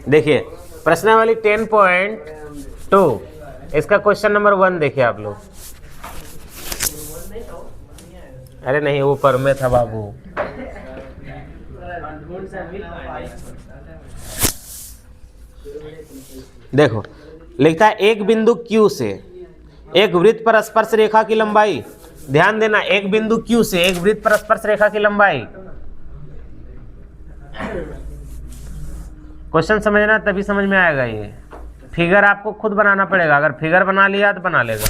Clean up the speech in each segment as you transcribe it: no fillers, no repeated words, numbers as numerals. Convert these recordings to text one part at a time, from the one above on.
देखिए प्रश्नावली 10.2 इसका क्वेश्चन नंबर 1 देखिए आप लोग। अरे नहीं ऊपर में था बाबू। देखो लिखता है एक बिंदु Q से एक वृत्त पर स्पर्श रेखा की लंबाई, ध्यान देना एक बिंदु Q से एक वृत्त पर स्पर्श रेखा की लंबाई, क्वेश्चन समझना तभी समझ में आएगा। ये फिगर आपको खुद बनाना पड़ेगा, अगर फिगर बना लिया तो बना लेगा।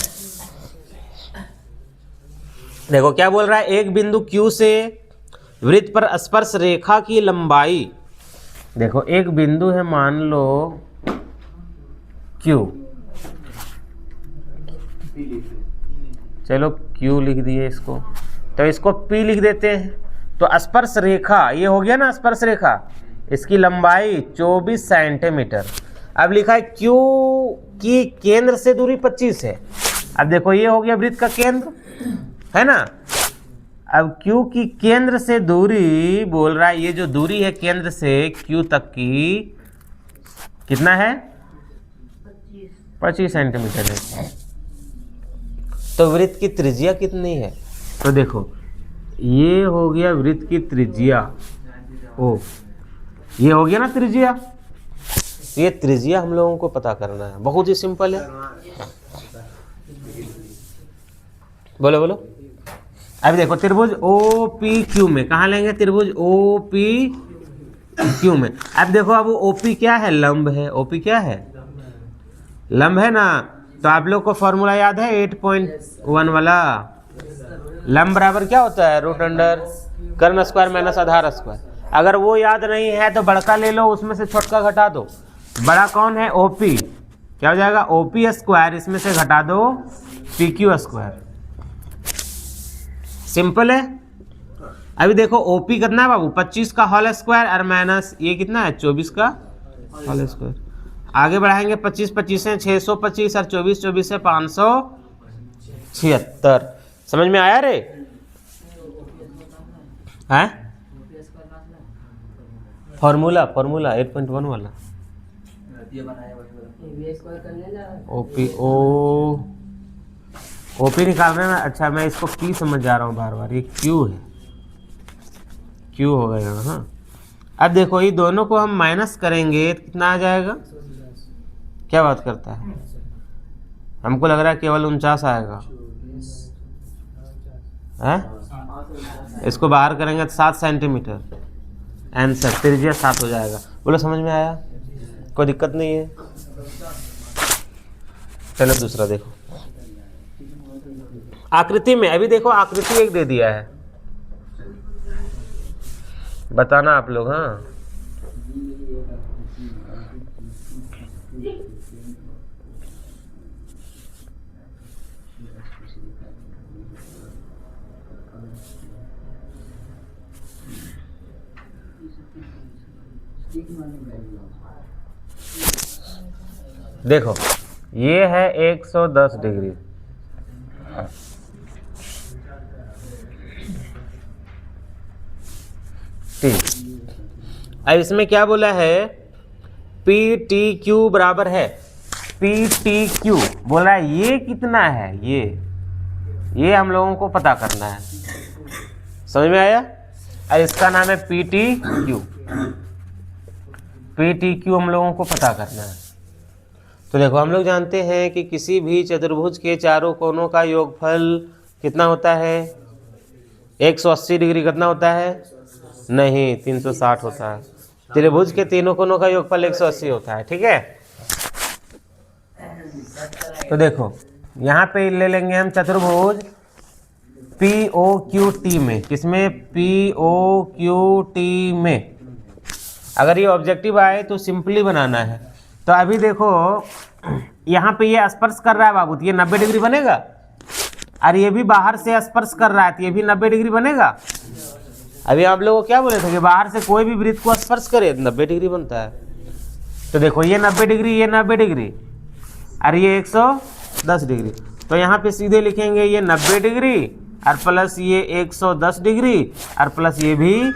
देखो क्या बोल रहा है, एक बिंदु Q से वृत्त पर स्पर्श रेखा की लंबाई। देखो एक बिंदु है मान लो Q, चलो Q लिख दिए इसको, तो इसको P लिख देते हैं। तो स्पर्श रेखा ये हो गया ना, स्पर्श रेखा इसकी लंबाई 24 सेंटीमीटर। अब लिखा है Q की केंद्र से दूरी 25 है। अब देखो ये हो गया वृत्त का केंद्र है ना। अब Q की केंद्र से दूरी बोल रहा है, ये जो दूरी है केंद्र से Q तक की कितना है, 25 सेंटीमीटर है। तो वृत्त की त्रिज्या कितनी है, तो देखो ये हो गया वृत्त की त्रिज्या, ओ ये हो गया ना त्रिज्या। ये त्रिज्या हम लोगों को पता करना है, बहुत ही सिंपल है। बोलो बोलो। अब देखो त्रिभुज OPQ में कहाँ लेंगे, त्रिभुज OPQ में। अब देखो अब OP क्या है, लंब है। OP क्या है, लंब है ना। तो आप लोग को फॉर्मूला याद है 8.1 वाला, लंब बराबर क्या होता है, रूट अंडर कर्ण स्क्वायर माइनस आधार स्क्वायर। अगर वो याद नहीं है तो बड़का ले लो, उसमें से छोटका घटा दो। बड़ा कौन है, OP, क्या हो जाएगा OP स्क्वायर, इसमें से घटा दो PQ स्क्वायर। सिंपल है। अभी देखो OP कितना है बाबू, 25 का होल स्क्वायर और माइनस ये कितना है 24 का होल स्क्वायर। आगे बढ़ाएंगे 25 25 है 625 और 24 24 है 576। समझ में आया रे हैं, फॉर्मूला 8.1 वाला OP निकालना है। अच्छा मैं इसको P समझ जा रहा हूँ बार बार, ये Q है, Q हो गया हाँ। अब देखो ये दोनों को हम माइनस करेंगे तो कितना आ जाएगा, क्या बात करता है, हमको लग रहा है केवल 49 आएगा है। इसको बाहर करेंगे तो 7 सेंटीमीटर, आंसर त्रिज्या 7 हो जाएगा। बोलो समझ में आया, कोई दिक्कत नहीं है। चलो दूसरा देखो आकृति में। अभी देखो आकृति एक दे दिया है, बताना आप लोग हाँ। देखो ये है 110 डिग्री, ठीक। अब इसमें क्या बोला है, PTQ बराबर है, PTQ बोल रहा है ये कितना है, ये हम लोगों को पता करना है। समझ में आया। और इसका नाम है PTQ। PTQ हम लोगों को पता करना है। तो देखो हम लोग जानते हैं कि किसी भी चतुर्भुज के चारों कोनों का योगफल कितना होता है, 180 डिग्री कितना होता है, नहीं 360 होता है। त्रिभुज के तीनों कोनों का योगफल 180 होता है, ठीक है। तो देखो यहाँ पे ले लेंगे हम चतुर्भुज POQT में, किसमें, POQT में। अगर ये ऑब्जेक्टिव आए तो सिंपली बनाना है। तो अभी देखो यहाँ पे ये स्पर्श कर रहा है बाबू, तो ये 90 डिग्री बनेगा। और ये भी बाहर से स्पर्श कर रहा है तो ये भी 90 डिग्री बनेगा। अभी आप लोगों को क्या बोले थे कि बाहर से कोई भी वृत्त को स्पर्श करे तो 90 डिग्री बनता है। तो देखो ये 90 डिग्री, ये 90 डिग्री और ये 110 डिग्री। तो यहाँ पे सीधे लिखेंगे ये 90 डिग्री और प्लस ये 110 डिग्री और प्लस ये भी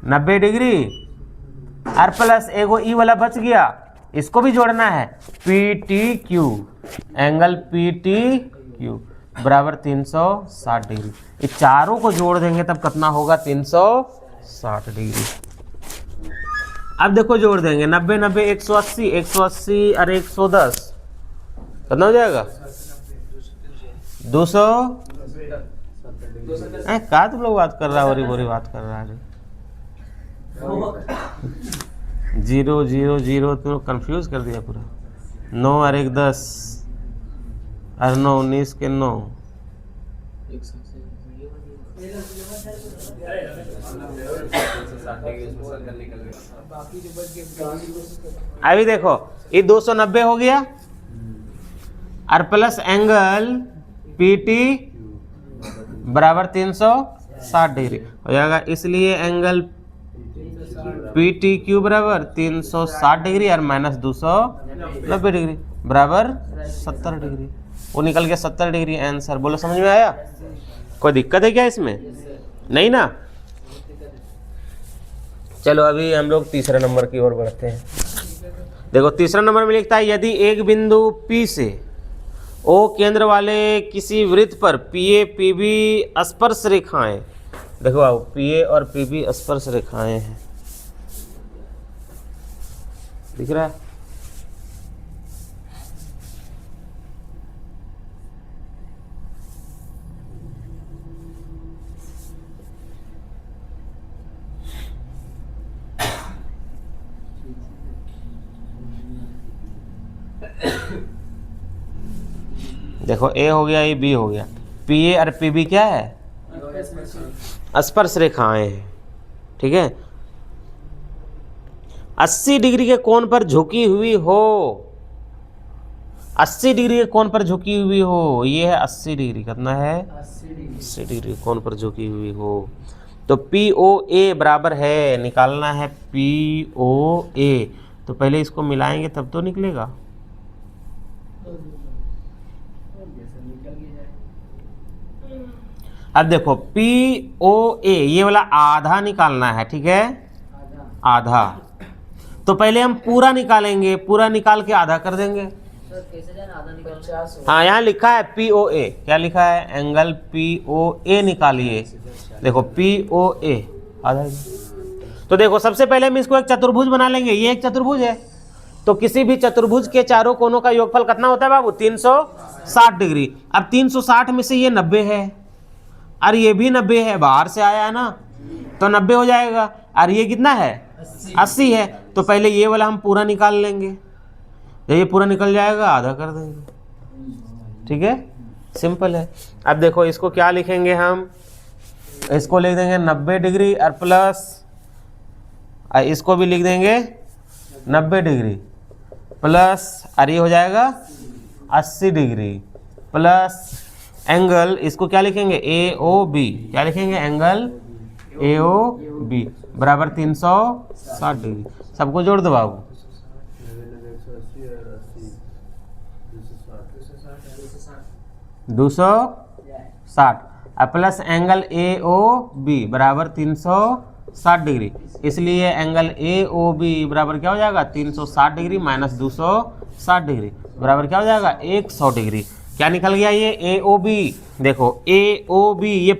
90 डिग्री और प्लस एगो ई वाला बच गया, इसको भी जोड़ना है, P T Q, angle P T Q बराबर 360 डिग्री। ये चारों को जोड़ देंगे तब कितना होगा 360 डिग्री। अब देखो जोड़ देंगे 90 90 180 180 और 110 कितना हो जाएगा 200। क्या तुम लोग बात कर रहा हो, बोरी बात कर रहा है। 0 0 0 तुम कंफ्यूज कर दिया पूरा। 9 और 1 10 और 9 19 के 9। अभी देखो ये 290 हो गया और प्लस एंगल पी टी बराबर 360 डिग्री हो जाएगा, इसलिए एंगल पी टी क्यू बराबर 360 डिग्री और माइनस 290 डिग्री बराबर 70 डिग्री। वो निकल गया 70 डिग्री आंसर। बोलो समझ में आया? कोई दिक्कत है क्या इसमें? नहीं ना। चलो अभी हम लोग तीसरे नंबर की ओर बढ़ते हैं। देखो तीसरा नंबर में लिखता है यदि एक बिंदु P से O केंद्र वाले किसी वृत्त पर PA PB स्पर्श रेखाएं, देखो आओ PA और PB स्पर्श रेखाएं हैं, दिख रहा है? देखो ए हो गया, ये बी हो गया, पी ए और पी बी क्या है? स्पर्श रेखाएं हैं, ठीक है। 80 डिग्री के कोण पर झुकी हुई हो, 80 डिग्री के कोण पर झुकी हुई हो, ये है 80 डिग्री, कितना है 80 डिग्री कोण पर झुकी हुई हो, तो पी ओ ए बराबर है, निकालना है पी ओ ए। तो पहले इसको मिलाएंगे तब तो निकलेगा। अब देखो पी ओ ए ये वाला आधा निकालना है, ठीक है, आधा। तो पहले हम पूरा निकालेंगे, पूरा निकाल के आधा कर देंगे। हाँ यहाँ लिखा है पी ओ ए, क्या लिखा है? एंगल पी ओ ए निकालिए। देखो पी ओ ए आधा। तो देखो सबसे पहले हम इसको एक चतुर्भुज बना लेंगे। ये एक चतुर्भुज है, तो किसी भी चतुर्भुज के चारों कोनों का योगफल कितना होता है बाबू? 360 डिग्री। अब 360 में से ये 90 है और ये भी 90 है, बाहर से आया है ना, तो 90 हो जाएगा। और ये कितना है? 80 है। तो पहले ये वाला हम पूरा निकाल लेंगे, जब ये पूरा निकल जाएगा आधा कर देंगे, ठीक है, सिंपल है। अब देखो इसको क्या लिखेंगे हम? इसको लिख देंगे 90 डिग्री और प्लस, इसको भी लिख देंगे 90 डिग्री प्लस, और ये हो जाएगा 80 डिग्री प्लस एंगल, इसको क्या लिखेंगे? ए ओ बी, क्या लिखेंगे? एंगल ए ओ बी बराबर 360 डिग्री। सबको जोड़ दो बाबू। 260 और plus angle A O B बराबर 360 डिग्री, इसलिए एंगल ए ओ बी बराबर क्या हो जाएगा? 360 डिग्री माइनस 260 डिग्री बराबर क्या हो जाएगा? 100 डिग्री। क्या निकल गया? ये ए ओ बी। देखो ए ओ बी ये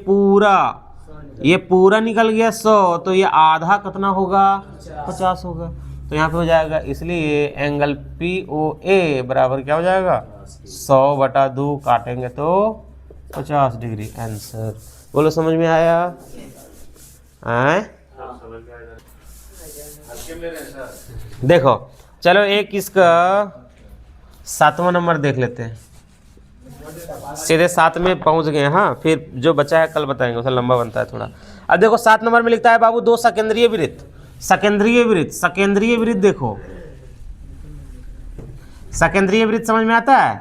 पूरा निकल गया 100, तो ये आधा कितना होगा? 50 होगा। तो यहाँ पे हो जाएगा, इसलिए एंगल पी ओ ए बराबर क्या हो जाएगा? 100/2 काटेंगे तो 50 डिग्री आंसर। बोलो समझ में आया? देखो चलो एक इसका 7वां नंबर देख लेते हैं। सीधे 7 में पहुंच गए। हाँ फिर जो बचा है कल बताएंगे, उसका लंबा बनता है थोड़ा। अब देखो 7 नंबर में लिखता है बाबू 2 सकेंद्रीय वृत्त। सकेंद्रीय वृत्त देखो, सकेंद्रीय वृत्त समझ में आता है?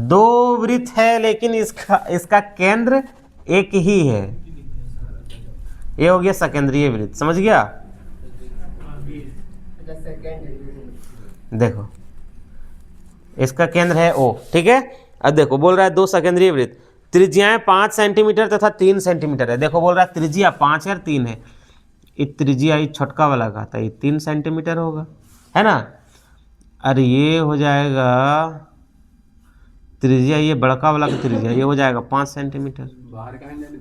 2 वृत्त है लेकिन इसका केंद्र एक ही है, ये हो गया सकेंद्रीय वृत्त। समझ गया? देखो इसका केंद्र है O, ठीक है। अब देखो बोल रहा है 2 सकेंद्रीय वृत्त, त्रिज्याएं 5 सेंटीमीटर तथा 3 सेंटीमीटर है। देखो बोल रहा है त्रिज्या 5 है और 3 है। ये त्रिज्या ये छोटका वाला का था, ये 3 सेंटीमीटर होगा, है ना। अरे ये हो जाएगा त्रिज्या, ये बड़का वाला का त्रिज्या ये हो जाएगा 5 सेंटीमीटर। बाहर कहाँ जाने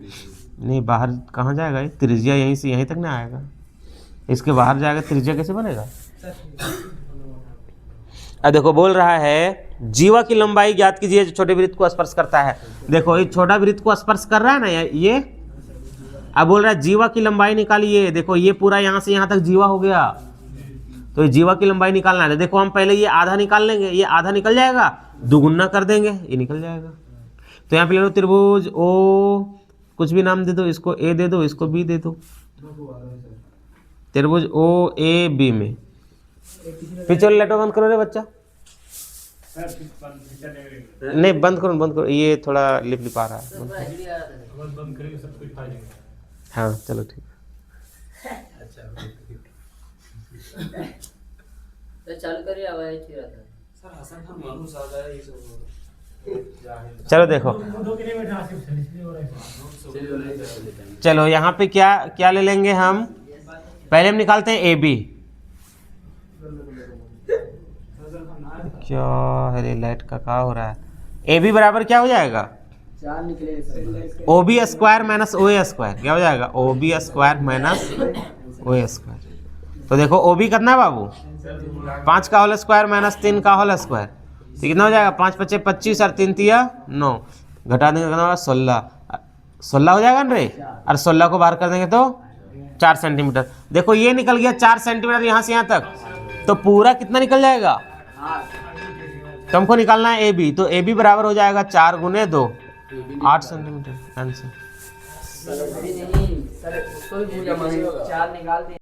नहीं बाहर कहाँ जाएगा, ये त्रिज्या यहीं से यहीं तक ना आएगा, इसके बाहर जाएगा, त्रिज्या कैसे बनेगा। अब देखो बोल रहा है जीवा की लंबाई ज्ञात कीजिए जो छोटे वृत्त को स्पर्श करता है। देखो ये छोटा वृत्त को स्पर्श कर रहा है ना ये, अब बोल रहा है जीवा की लंबाई निकालिए। देखो ये पूरा यहाँ से यहाँ तक जीवा हो गया, तो ये जीवा की लंबाई निकालना है। देखो हम पहले ये आधा निकाल लेंगे, ये आधा निकल जाएगा, दुगुना कर देंगे, ये निकल जाएगा। तो यहाँ पे ले लो त्रिभुज ओ, कुछ भी नाम दे दो, इसको ए दे दो, इसको बी दे दो। त्रिभुज ओ ए बी में पिक्चर लेटो बंद करो रे बच्चा। नहीं बंद करो, ये थोड़ा लिप लिपा रहा है। हाँ चलो ठीक है। चालू करिए, आवाज चलो देखो, चलो यहाँ पे क्या क्या ले लेंगे हम, पहले हम निकालते हैं ए बी। क्या है रे लाइट का क्या हो रहा है। ए बी बराबर क्या हो जाएगा, 4 निकले O B square minus O ए स्क्वायर, क्या हो जाएगा O B square minus O ए स्क्वायर। तो देखो ओ बी कितना है बाबू, 5 का होल स्क्वायर माइनस 3 का होल स्क्वायर, तो कितना हो जाएगा 5 × 5 = 25 और 3 × 3 = 9, घटा देंगे कितना होगा 16 हो जाएगा ना रे, और 16 को बाहर कर देंगे तो 4 सेंटीमीटर। देखो ये निकल गया 4 सेंटीमीटर यहाँ से यहाँ तक, तो पूरा कितना निकल जाएगा, तो हमको निकालना है ए बी, तो ए बी बराबर हो जाएगा 4 × 2 8 सेंटीमीटर आंसर। नहीं सर, उसको भी पूजा मांगे 4 निकाल दिए।